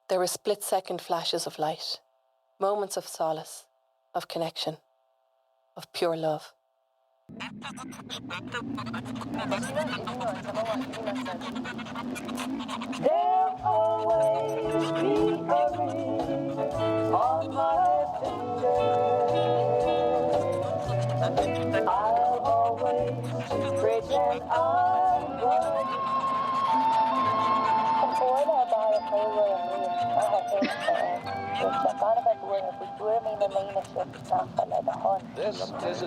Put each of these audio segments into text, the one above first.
There were split-second flashes of light, moments of solace, of connection, of pure love. There'll always be a ring on my finger. I'll always pretend I'm good. This is a test.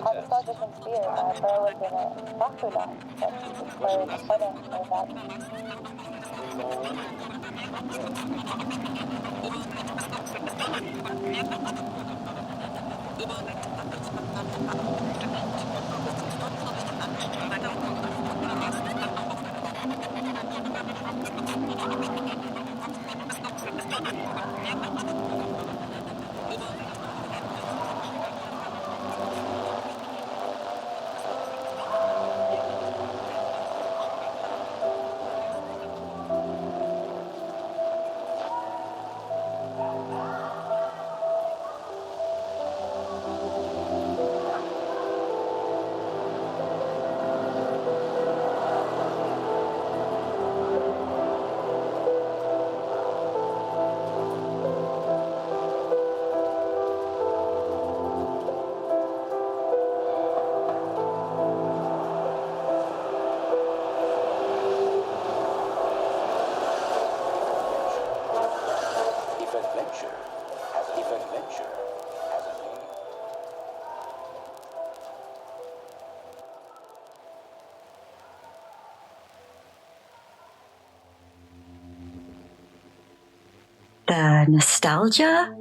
The nostalgia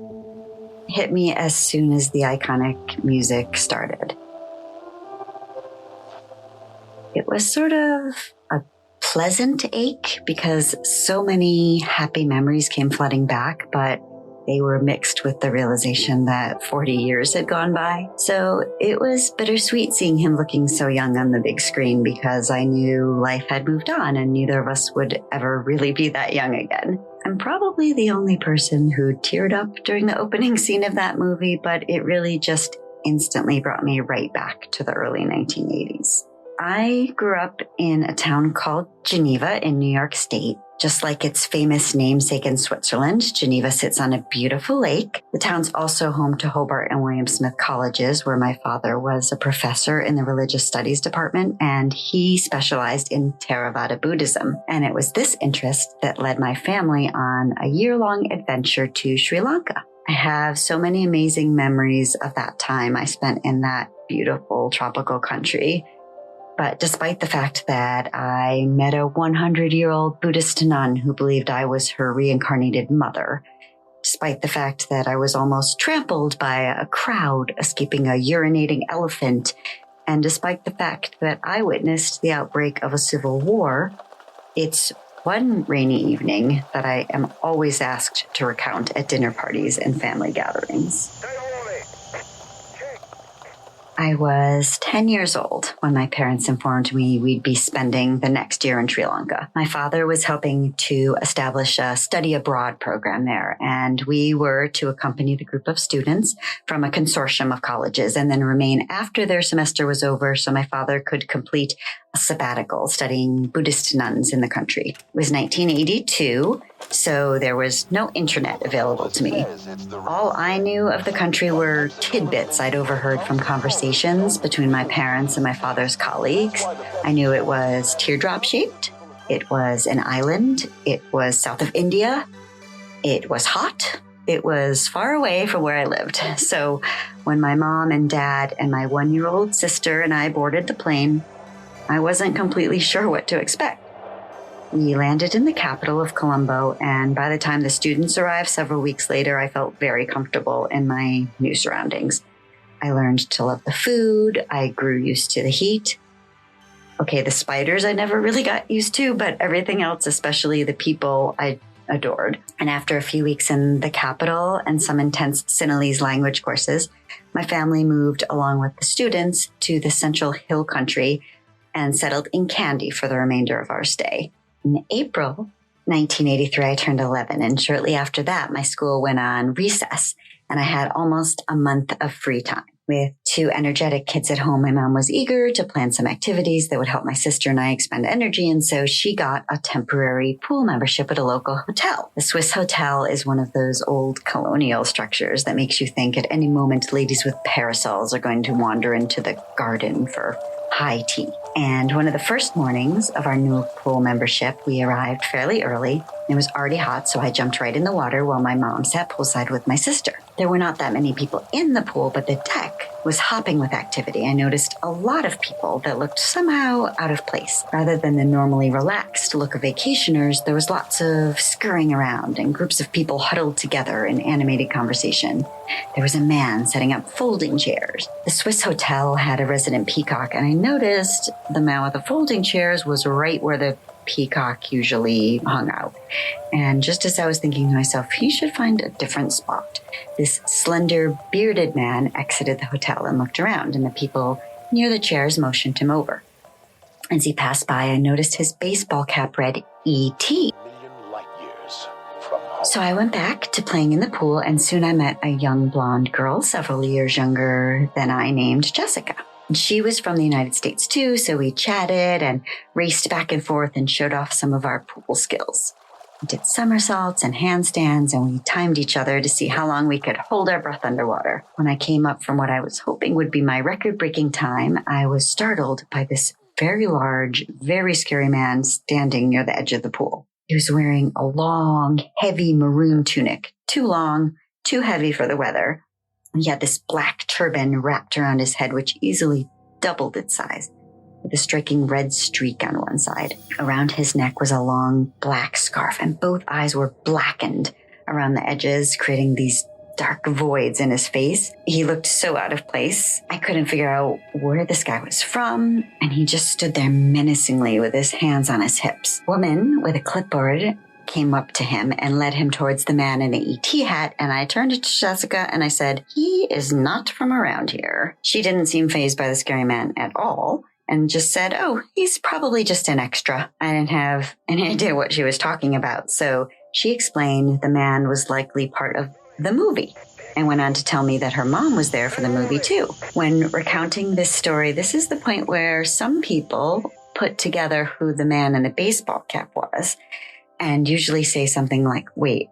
hit me as soon as the iconic music started. It was sort of a pleasant ache because so many happy memories came flooding back, but they were mixed with the realization that 40 years had gone by. So it was bittersweet seeing him looking so young on the big screen because I knew life had moved on and neither of us would ever really be that young again. I'm probably the only person who teared up during the opening scene of that movie, but it really just instantly brought me right back to the early 1980s. I grew up in a town called Geneva in New York State. Just like its famous namesake in Switzerland, Geneva sits on a beautiful lake. The town's also home to Hobart and William Smith colleges, where my father was a professor in the religious studies department, and he specialized in Theravada Buddhism. And it was this interest that led my family on a year-long adventure to Sri Lanka. I have so many amazing memories of that time I spent in that beautiful tropical country. But despite the fact that I met a 100-year-old Buddhist nun who believed I was her reincarnated mother, despite the fact that I was almost trampled by a crowd escaping a urinating elephant, and despite the fact that I witnessed the outbreak of a civil war, it's one rainy evening that I am always asked to recount at dinner parties and family gatherings. I was 10 years old when my parents informed me we'd be spending the next year in Sri Lanka. My father was helping to establish a study abroad program there, and we were to accompany the group of students from a consortium of colleges and then remain after their semester was over so my father could complete a sabbatical studying Buddhist nuns in the country. It was 1982, so there was no internet available to me. All I knew of the country were tidbits I'd overheard from conversations between my parents and my father's colleagues. I knew it was teardrop-shaped, it was an island, it was south of India, it was hot, it was far away from where I lived. So when my mom and dad and my 1-year-old sister and I boarded the plane, I wasn't completely sure what to expect. We landed in the capital of Colombo, and by the time the students arrived several weeks later, I felt very comfortable in my new surroundings. I learned to love the food. I grew used to the heat. Okay, the spiders I never really got used to, but everything else, especially the people, I adored. And after a few weeks in the capital and some intense Sinhalese language courses, my family moved along with the students to the central hill country and settled in Kandy for the remainder of our stay. In April 1983, I turned 11, and shortly after that, my school went on recess, and I had almost a month of free time. With two energetic kids at home, my mom was eager to plan some activities that would help my sister and I expend energy, and so she got a temporary pool membership at a local hotel. The Swiss Hotel is one of those old colonial structures that makes you think at any moment ladies with parasols are going to wander into the garden for high tea. And one of the first mornings of our new pool membership, we arrived fairly early. It was already hot, so I jumped right in the water while my mom sat poolside with my sister. There were not that many people in the pool, but the deck was hopping with activity. I noticed a lot of people that looked somehow out of place. Rather than the normally relaxed look of vacationers, there was lots of scurrying around and groups of people huddled together in animated conversation. There was a man setting up folding chairs. The Swiss Hotel had a resident peacock, and I noticed the man with the folding chairs was right where the peacock usually hung out. And just as I was thinking to myself, he should find a different spot, this slender, bearded man exited the hotel and looked around, and the people near the chairs motioned him over. As he passed by, I noticed his baseball cap read E.T. So I went back to playing in the pool, and soon I met a young blonde girl several years younger than I named Jessica. She was from the United States too, so we chatted and raced back and forth and showed off some of our pool skills. We did somersaults and handstands, and we timed each other to see how long we could hold our breath underwater. When I came up from what I was hoping would be my record-breaking time, I was startled by this very large, very scary man standing near the edge of the pool. He was wearing a long, heavy maroon tunic, too long, too heavy for the weather. He had this black turban wrapped around his head, which easily doubled its size, with a striking red streak on one side. Around his neck was a long black scarf, and both eyes were blackened around the edges, creating these dark voids in his face. He looked so out of place. I couldn't figure out where this guy was from, and he just stood there menacingly with his hands on his hips. A woman with a clipboard came up to him and led him towards the man in the E.T. hat, and I turned to Jessica and I said, "He is not from around here." She didn't seem fazed by the scary man at all and just said, "Oh, he's probably just an extra." I didn't have any idea what she was talking about, so she explained the man was likely part of the movie and went on to tell me that her mom was there for the movie too. When recounting this story, this is the point where some people put together who the man in the baseball cap was, and usually say something like, "Wait,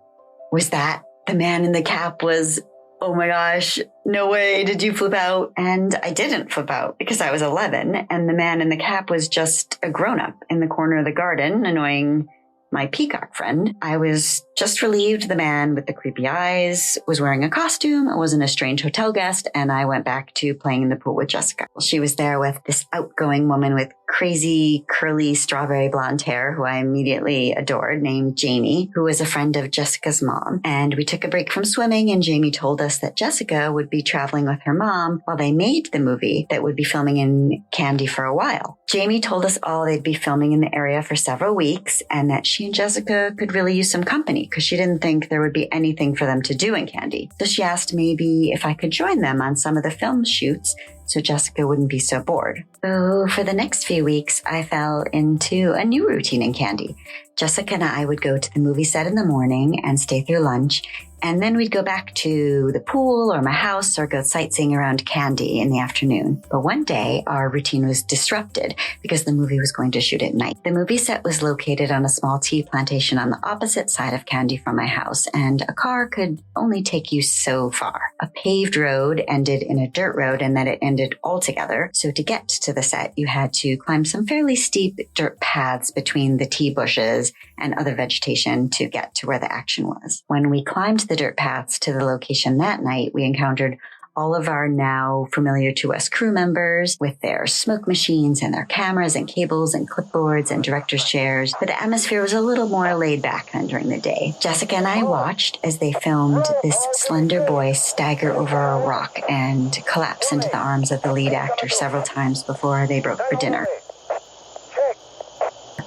was that the man in the cap was, oh my gosh, no way, did you flip out?" And I didn't flip out because I was 11, and the man in the cap was just a grown-up in the corner of the garden, annoying my peacock friend. I was just relieved the man with the creepy eyes was wearing a costume and wasn't a strange hotel guest, and I went back to playing in the pool with Jessica. She was there with this outgoing woman with crazy, curly, strawberry blonde hair, who I immediately adored, named Jamie, who was a friend of Jessica's mom. And we took a break from swimming, and Jamie told us that Jessica would be traveling with her mom while they made the movie that would be filming in Candy for a while. Jamie told us all they'd be filming in the area for several weeks, and that she and Jessica could really use some company because she didn't think there would be anything for them to do in Candy. So she asked maybe if I could join them on some of the film shoots so Jessica wouldn't be so bored. So for the next few weeks, I fell into a new routine in Candy. Jessica and I would go to the movie set in the morning and stay through lunch, and then we'd go back to the pool or my house or go sightseeing around Candy in the afternoon. But one day, our routine was disrupted because the movie was going to shoot at night. The movie set was located on a small tea plantation on the opposite side of Candy from my house, and a car could only take you so far. A paved road ended in a dirt road, and then it ended altogether. So to get to the set, you had to climb some fairly steep dirt paths between the tea bushes and other vegetation to get to where the action was. When we climbed the dirt paths to the location that night, we encountered all of our now familiar to us crew members with their smoke machines and their cameras and cables and clipboards and director's chairs, but the atmosphere was a little more laid back than during the day. Jessica and I watched as they filmed this slender boy stagger over a rock and collapse into the arms of the lead actor several times before they broke for dinner.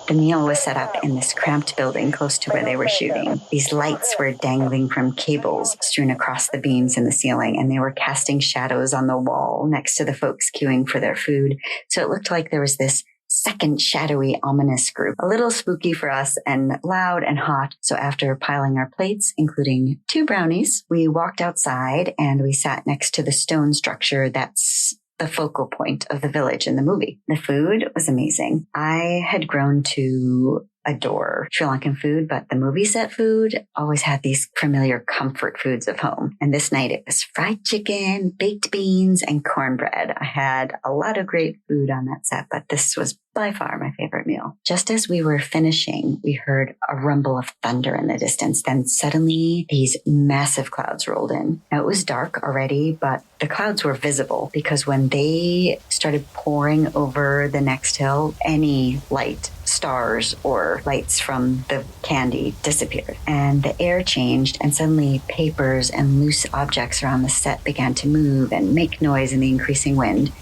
The meal was set up in this cramped building close to where they were shooting. These lights were dangling from cables strewn across the beams in the ceiling, and they were casting shadows on the wall next to the folks queuing for their food. So it looked like there was this second shadowy, ominous group. A little spooky for us and loud and hot. So after piling our plates, including 2 brownies, we walked outside and we sat next to the stone structure that's the focal point of the village in the movie. The food was amazing. I had grown to adore Sri Lankan food, but the movie set food always had these familiar comfort foods of home. And this night it was fried chicken, baked beans, and cornbread. I had a lot of great food on that set, but this was by far my favorite meal. Just as we were finishing, we heard a rumble of thunder in the distance. Then suddenly these massive clouds rolled in. Now it was dark already, but the clouds were visible because when they started pouring over the next hill, any light, stars or lights from the candy disappeared. And the air changed, and suddenly papers and loose objects around the set began to move and make noise in the increasing wind,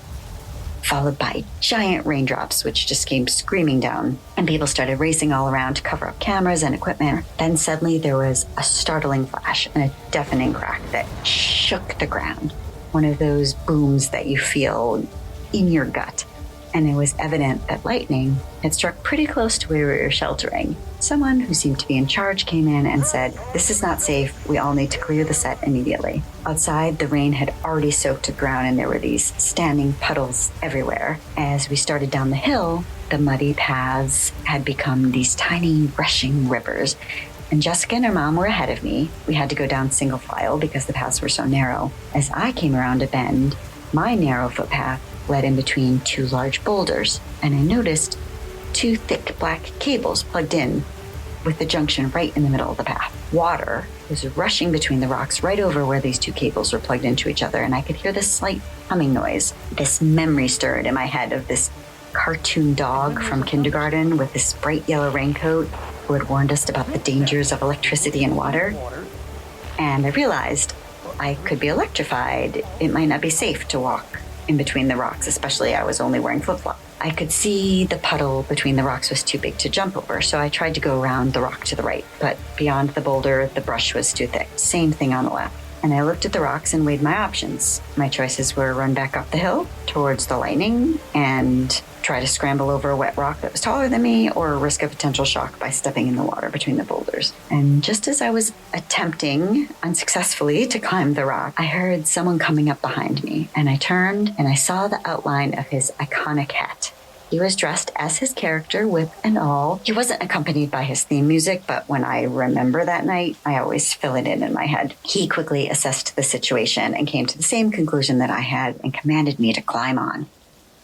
followed by giant raindrops, which just came screaming down. And people started racing all around to cover up cameras and equipment. Then suddenly there was a startling flash and a deafening crack that shook the ground. One of those booms that you feel in your gut. And it was evident that lightning had struck pretty close to where we were sheltering. Someone who seemed to be in charge came in and said, "This is not safe. We all need to clear the set immediately." Outside, the rain had already soaked the ground and there were these standing puddles everywhere. As we started down the hill, the muddy paths had become these tiny rushing rivers. And Jessica and her mom were ahead of me. We had to go down single file because the paths were so narrow. As I came around a bend, my narrow footpath led in between 2 large boulders, and I noticed 2 thick black cables plugged in with the junction right in the middle of the path. Water was rushing between the rocks right over where these 2 cables were plugged into each other, and I could hear this slight humming noise. This memory stirred in my head of this cartoon dog from kindergarten with this bright yellow raincoat who had warned us about the dangers of electricity and water. And I realized I could be electrified. It might not be safe to walk in between the rocks, especially I was only wearing flip-flops. I could see the puddle between the rocks was too big to jump over, so I tried to go around the rock to the right, but beyond the boulder, the brush was too thick. Same thing on the left. And I looked at the rocks and weighed my options. My choices were run back up the hill towards the lightning and try to scramble over a wet rock that was taller than me, or risk a potential shock by stepping in the water between the boulders. And just as I was attempting unsuccessfully to climb the rock, I heard someone coming up behind me, and I turned and I saw the outline of his iconic hat. He was dressed as his character, whip and all. He wasn't accompanied by his theme music, but when I remember that night, I always fill it in my head. He quickly assessed the situation and came to the same conclusion that I had and commanded me to climb on.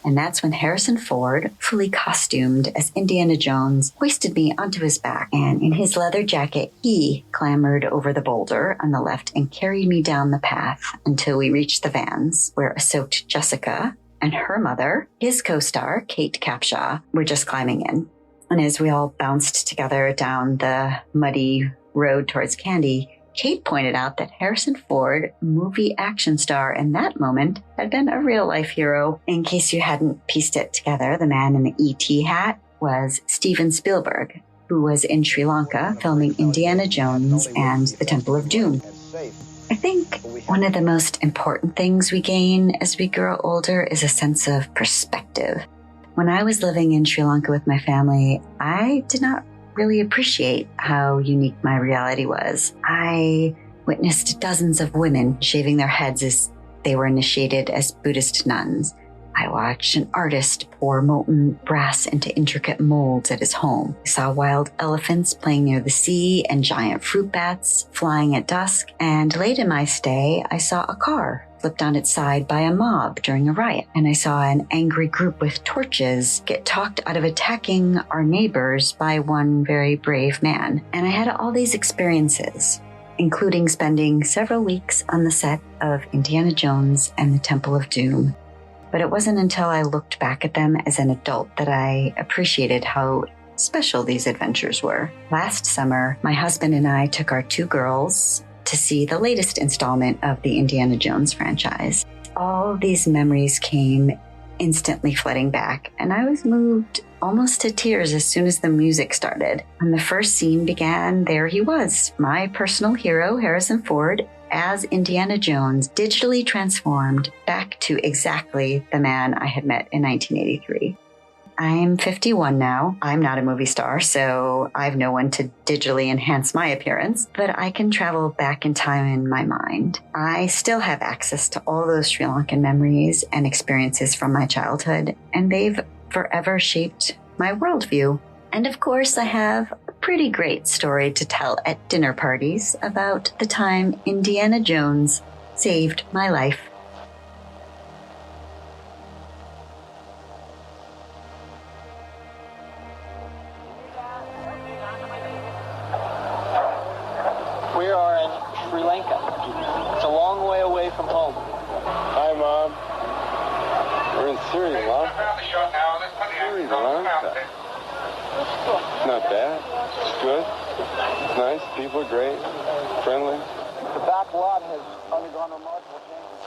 And that's when Harrison Ford, fully costumed as Indiana Jones, hoisted me onto his back. And in his leather jacket, he clambered over the boulder on the left and carried me down the path until we reached the vans, where a soaked Jessica and her mother, his co-star, Kate Capshaw, were just climbing in. And as we all bounced together down the muddy road towards Candy, Kate pointed out that Harrison Ford, movie action star in that moment, had been a real-life hero. In case you hadn't pieced it together, the man in the E.T. hat was Steven Spielberg, who was in Sri Lanka filming Indiana Jones and the Temple of Doom. I think one of the most important things we gain as we grow older is a sense of perspective. When I was living in Sri Lanka with my family, I did not really appreciate how unique my reality was. I witnessed dozens of women shaving their heads as they were initiated as Buddhist nuns. I watched an artist pour molten brass into intricate molds at his home. I saw wild elephants playing near the sea and giant fruit bats flying at dusk. And late in my stay, I saw a car flipped on its side by a mob during a riot. And I saw an angry group with torches get talked out of attacking our neighbors by one very brave man. And I had all these experiences, including spending several weeks on the set of Indiana Jones and the Temple of Doom. But it wasn't until I looked back at them as an adult that I appreciated how special these adventures were. Last summer, my husband and I took our 2 girls to see the latest installment of the Indiana Jones franchise. All these memories came instantly flooding back, and I was moved almost to tears as soon as the music started. When the first scene began, there he was, my personal hero, Harrison Ford, as Indiana Jones, digitally transformed back to exactly the man I had met in 1983. I'm 51 now. I'm not a movie star, so I've no one to digitally enhance my appearance, but I can travel back in time in my mind. I still have access to all those Sri Lankan memories and experiences from my childhood, and they've forever shaped my worldview. And of course, I have a pretty great story to tell at dinner parties about the time Indiana Jones saved my life. We are in Sri Lanka. It's a long way away from home. Hi, Mom. We're in Sri Lanka. Sri Lanka. Not bad. It's good. It's nice. People are great. Friendly. The back lot has undergone remarkable changes.